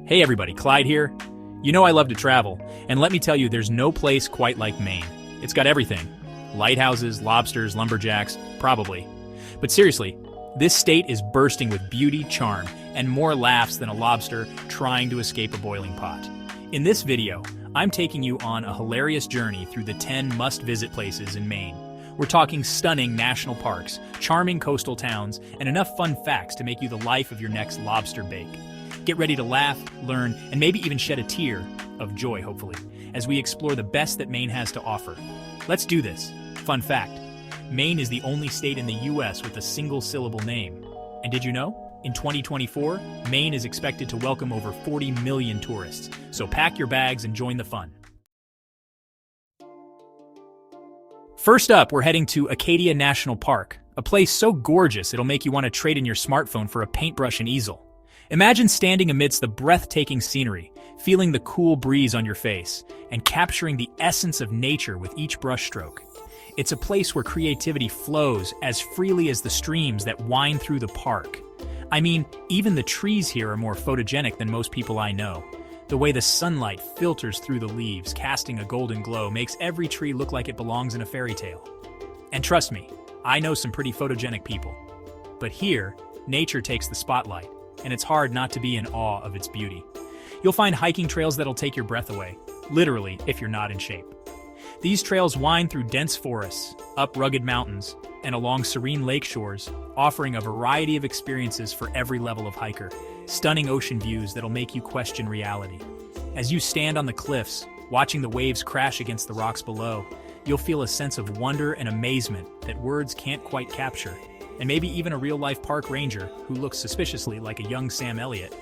Hey everybody, Clyde here. You know I love to travel, and let me tell you, there's no place quite like Maine. It's got everything. Lighthouses, lobsters, lumberjacks, probably. But seriously, this state is bursting with beauty, charm, and more laughs than a lobster trying to escape a boiling pot. In this video, I'm taking you on a hilarious journey through the 10 must-visit places in Maine. We're talking stunning national parks, charming coastal towns, and enough fun facts to make you the life of your next lobster bake. Get ready to laugh, learn, and maybe even shed a tear of joy, hopefully, as we explore the best that Maine has to offer. Let's do this. Fun fact, Maine is the only state in the U.S. with a single-syllable name. And did you know? In 2024, Maine is expected to welcome over 40 million tourists. So pack your bags and join the fun. First up, we're heading to Acadia National Park, a place so gorgeous it'll make you want to trade in your smartphone for a paintbrush and easel. Imagine standing amidst the breathtaking scenery, feeling the cool breeze on your face, and capturing the essence of nature with each brushstroke. It's a place where creativity flows as freely as the streams that wind through the park. I mean, even the trees here are more photogenic than most people I know. The way the sunlight filters through the leaves, casting a golden glow, makes every tree look like it belongs in a fairy tale. And trust me, I know some pretty photogenic people. But here, nature takes the spotlight, and it's hard not to be in awe of its beauty. You'll find hiking trails that'll take your breath away, literally if you're not in shape. These trails wind through dense forests, up rugged mountains, and along serene lake shores, offering a variety of experiences for every level of hiker. Stunning ocean views that'll make you question reality. As you stand on the cliffs, watching the waves crash against the rocks below, you'll feel a sense of wonder and amazement that words can't quite capture. And maybe even a real-life park ranger who looks suspiciously like a young Sam Elliott.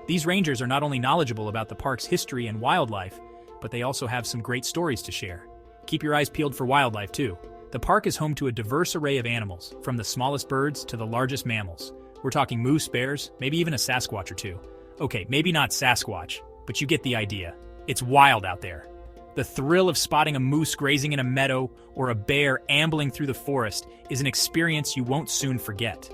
These rangers are not only knowledgeable about the park's history and wildlife, but they also have some great stories to share. Keep your eyes peeled for wildlife, too. The park is home to a diverse array of animals, from the smallest birds to the largest mammals. We're talking moose, bears, maybe even a Sasquatch or two. Okay, maybe not Sasquatch, but you get the idea. It's wild out there. The thrill of spotting a moose grazing in a meadow or a bear ambling through the forest is an experience you won't soon forget.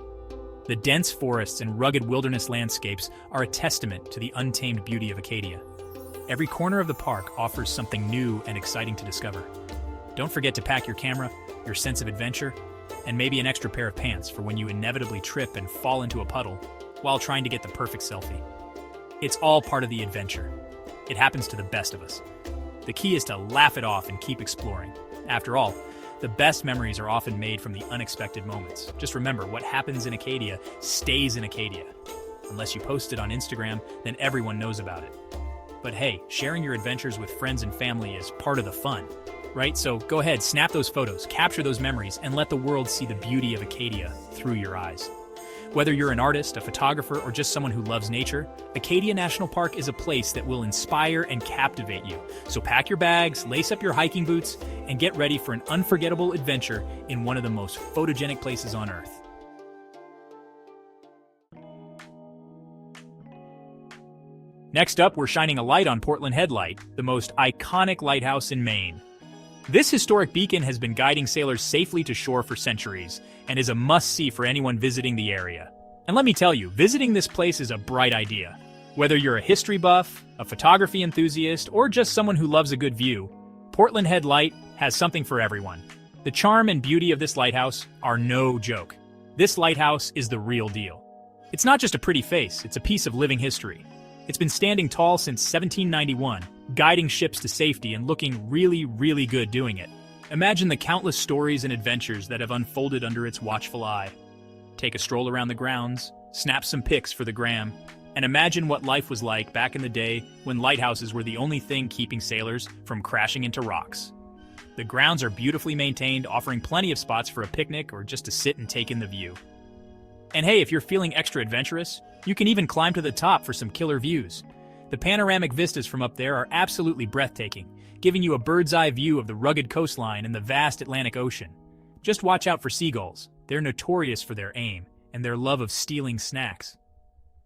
The dense forests and rugged wilderness landscapes are a testament to the untamed beauty of Acadia. Every corner of the park offers something new and exciting to discover. Don't forget to pack your camera, your sense of adventure, and maybe an extra pair of pants for when you inevitably trip and fall into a puddle while trying to get the perfect selfie. It's all part of the adventure. It happens to the best of us. The key is to laugh it off and keep exploring. After all, the best memories are often made from the unexpected moments. Just remember, what happens in Acadia stays in Acadia. Unless you post it on Instagram, then everyone knows about it. But hey, sharing your adventures with friends and family is part of the fun, right? So go ahead, snap those photos, capture those memories, and let the world see the beauty of Acadia through your eyes. Whether you're an artist, a photographer, or just someone who loves nature, Acadia National Park is a place that will inspire and captivate you. So pack your bags, lace up your hiking boots, and get ready for an unforgettable adventure in one of the most photogenic places on Earth. Next up, we're shining a light on Portland Headlight, the most iconic lighthouse in Maine. This historic beacon has been guiding sailors safely to shore for centuries, and is a must-see for anyone visiting the area. And let me tell you, visiting this place is a bright idea. Whether you're a history buff, a photography enthusiast, or just someone who loves a good view, Portland Headlight has something for everyone. The charm and beauty of this lighthouse are no joke. This lighthouse is the real deal. It's not just a pretty face, it's a piece of living history. It's been standing tall since 1791, guiding ships to safety and looking really, really good doing it. Imagine the countless stories and adventures that have unfolded under its watchful eye. Take a stroll around the grounds, snap some pics for the gram, and imagine what life was like back in the day when lighthouses were the only thing keeping sailors from crashing into rocks. The grounds are beautifully maintained, offering plenty of spots for a picnic or just to sit and take in the view. And hey, if you're feeling extra adventurous, you can even climb to the top for some killer views. The panoramic vistas from up there are absolutely breathtaking, giving you a bird's-eye view of the rugged coastline and the vast Atlantic Ocean. Just watch out for seagulls. They're notorious for their aim and their love of stealing snacks.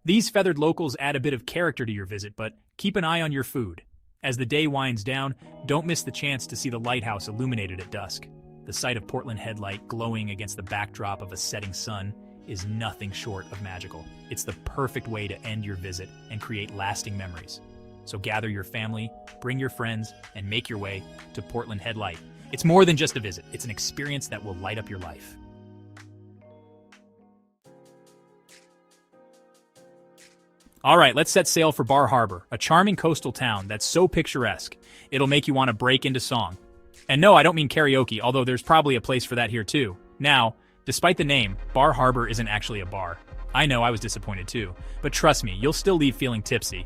These feathered locals add a bit of character to your visit, but keep an eye on your food. As the day winds down, don't miss the chance to see the lighthouse illuminated at dusk. The sight of Portland Headlight glowing against the backdrop of a setting sun is nothing short of magical. It's the perfect way to end your visit and create lasting memories. So gather your family, bring your friends, and make your way to Portland Headlight. It's more than just a visit. It's an experience that will light up your life. All right, let's set sail for Bar Harbor, a charming coastal town that's so picturesque, it'll make you want to break into song. And no, I don't mean karaoke, although there's probably a place for that here too. Now, despite the name, Bar Harbor isn't actually a bar. I know, I was disappointed too, but trust me, you'll still leave feeling tipsy.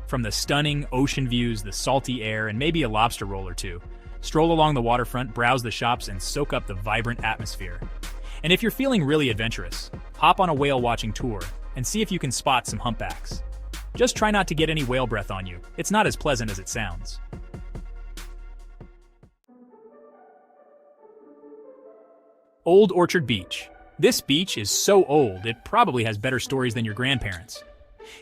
From the stunning ocean views, the salty air, and maybe a lobster roll or two, stroll along the waterfront, browse the shops, and soak up the vibrant atmosphere. And if you're feeling really adventurous, hop on a whale watching tour and see if you can spot some humpbacks. Just try not to get any whale breath on you. It's not as pleasant as it sounds. Old Orchard Beach. This beach is so old, it probably has better stories than your grandparents.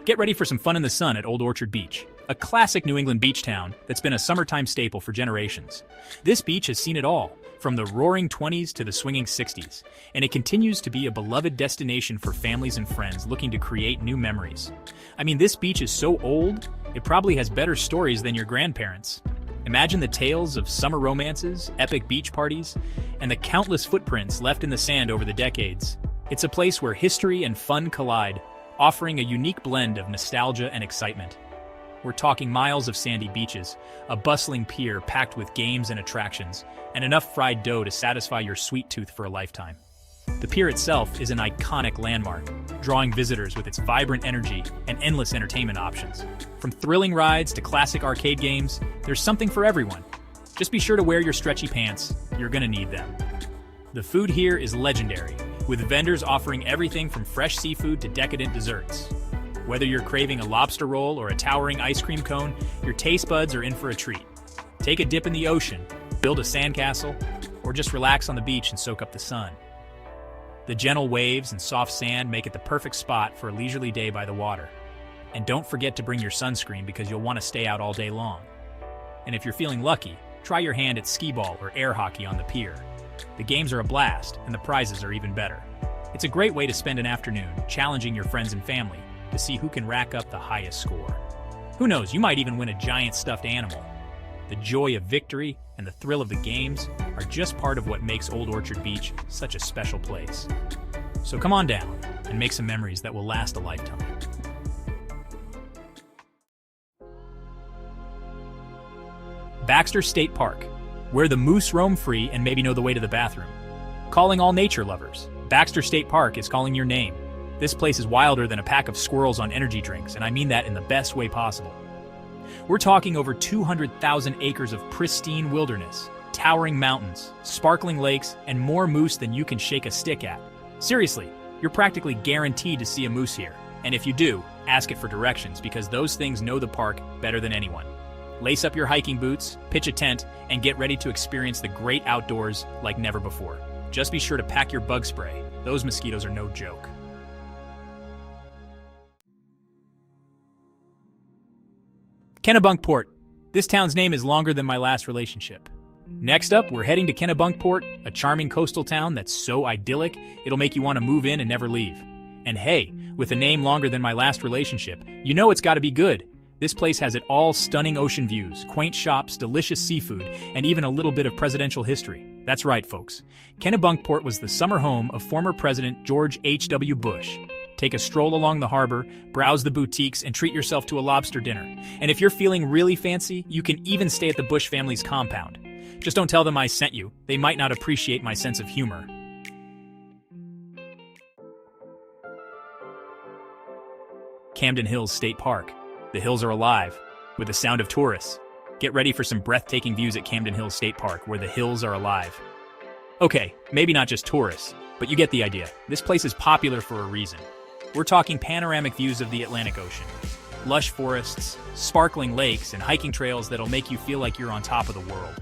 Get ready for some fun in the sun at Old Orchard Beach, a classic New England beach town that's been a summertime staple for generations. This beach has seen it all, from the roaring 20s to the swinging 60s, and it continues to be a beloved destination for families and friends looking to create new memories. I mean, this beach is so old, it probably has better stories than your grandparents. Imagine the tales of summer romances, epic beach parties, and the countless footprints left in the sand over the decades. It's a place where history and fun collide, offering a unique blend of nostalgia and excitement. We're talking miles of sandy beaches, a bustling pier packed with games and attractions, and enough fried dough to satisfy your sweet tooth for a lifetime. The pier itself is an iconic landmark, drawing visitors with its vibrant energy and endless entertainment options. From thrilling rides to classic arcade games, there's something for everyone. Just be sure to wear your stretchy pants, you're gonna need them. The food here is legendary, with vendors offering everything from fresh seafood to decadent desserts. Whether you're craving a lobster roll or a towering ice cream cone, your taste buds are in for a treat. Take a dip in the ocean, build a sandcastle, or just relax on the beach and soak up the sun. The gentle waves and soft sand make it the perfect spot for a leisurely day by the water. And don't forget to bring your sunscreen because you'll want to stay out all day long. And if you're feeling lucky, try your hand at skee ball or air hockey on the pier. The games are a blast, and the prizes are even better. It's a great way to spend an afternoon challenging your friends and family to see who can rack up the highest score. Who knows, you might even win a giant stuffed animal. The joy of victory and the thrill of the games are just part of what makes Old Orchard Beach such a special place. So come on down and make some memories that will last a lifetime. Baxter State Park, where the moose roam free and maybe know the way to the bathroom. Calling all nature lovers, Baxter State Park is calling your name. This place is wilder than a pack of squirrels on energy drinks, and I mean that in the best way possible. We're talking over 200,000 acres of pristine wilderness, towering mountains, sparkling lakes, and more moose than you can shake a stick at. Seriously, you're practically guaranteed to see a moose here. And if you do, ask it for directions because those things know the park better than anyone. Lace up your hiking boots, pitch a tent, and get ready to experience the great outdoors like never before. Just be sure to pack your bug spray. Those mosquitoes are no joke. Kennebunkport. This town's name is longer than my last relationship. Next up, we're heading to Kennebunkport, a charming coastal town that's so idyllic, it'll make you want to move in and never leave. And hey, with a name longer than my last relationship, you know it's gotta be good. This place has it all: stunning ocean views, quaint shops, delicious seafood, and even a little bit of presidential history. That's right, folks. Kennebunkport was the summer home of former President George H.W. Bush. Take a stroll along the harbor, browse the boutiques, and treat yourself to a lobster dinner. And if you're feeling really fancy, you can even stay at the Bush family's compound. Just don't tell them I sent you. They might not appreciate my sense of humor. Camden Hills State Park. The hills are alive with the sound of tourists. Get ready for some breathtaking views at Camden Hills State Park, where the hills are alive. Okay, maybe not just tourists, but you get the idea. This place is popular for a reason. We're talking panoramic views of the Atlantic Ocean, lush forests, sparkling lakes, and hiking trails that'll make you feel like you're on top of the world.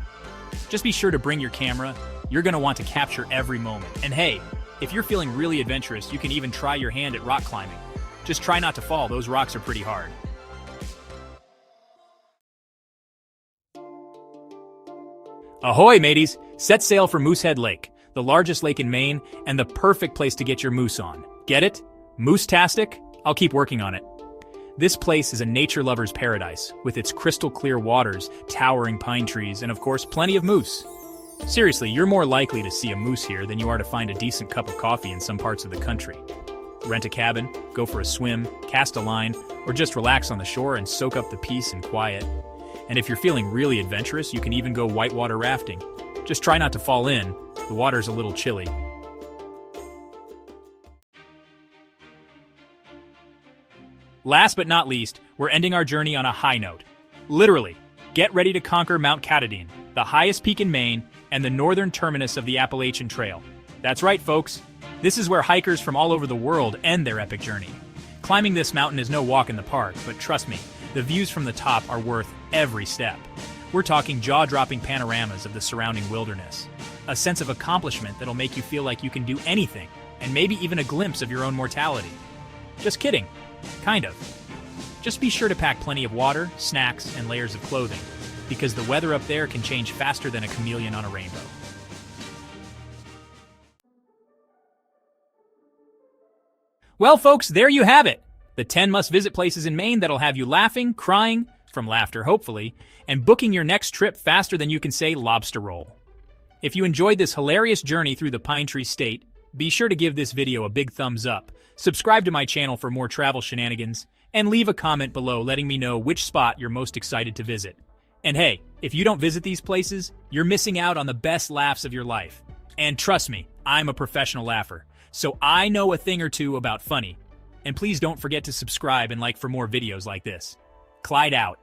Just be sure to bring your camera. You're gonna want to capture every moment. And hey, if you're feeling really adventurous, you can even try your hand at rock climbing. Just try not to fall, those rocks are pretty hard. Ahoy, mateys! Set sail for Moosehead Lake, the largest lake in Maine, and the perfect place to get your moose on. Get it? Moose-tastic? I'll keep working on it. This place is a nature lover's paradise, with its crystal clear waters, towering pine trees, and of course, plenty of moose. Seriously, you're more likely to see a moose here than you are to find a decent cup of coffee in some parts of the country. Rent a cabin, go for a swim, cast a line, or just relax on the shore and soak up the peace and quiet. And if you're feeling really adventurous, you can even go whitewater rafting. Just try not to fall in, the water's a little chilly. Last but not least, we're ending our journey on a high note. Literally, get ready to conquer Mount Katahdin, the highest peak in Maine and the northern terminus of the Appalachian Trail. That's right, folks. This is where hikers from all over the world end their epic journey. Climbing this mountain is no walk in the park, but trust me, the views from the top are worth every step. We're talking jaw-dropping panoramas of the surrounding wilderness, a sense of accomplishment that'll make you feel like you can do anything, and maybe even a glimpse of your own mortality. Just kidding. Kind of. Just be sure to pack plenty of water, snacks, and layers of clothing, because the weather up there can change faster than a chameleon on a rainbow. Well, folks, there you have it. The 10 must-visit places in Maine that'll have you laughing, crying, from laughter hopefully, and booking your next trip faster than you can say lobster roll. If you enjoyed this hilarious journey through the Pine Tree State, be sure to give this video a big thumbs up, subscribe to my channel for more travel shenanigans, and leave a comment below letting me know which spot you're most excited to visit. And hey, if you don't visit these places, you're missing out on the best laughs of your life. And trust me, I'm a professional laugher, so I know a thing or two about funny. And please don't forget to subscribe and like for more videos like this. Clyde out.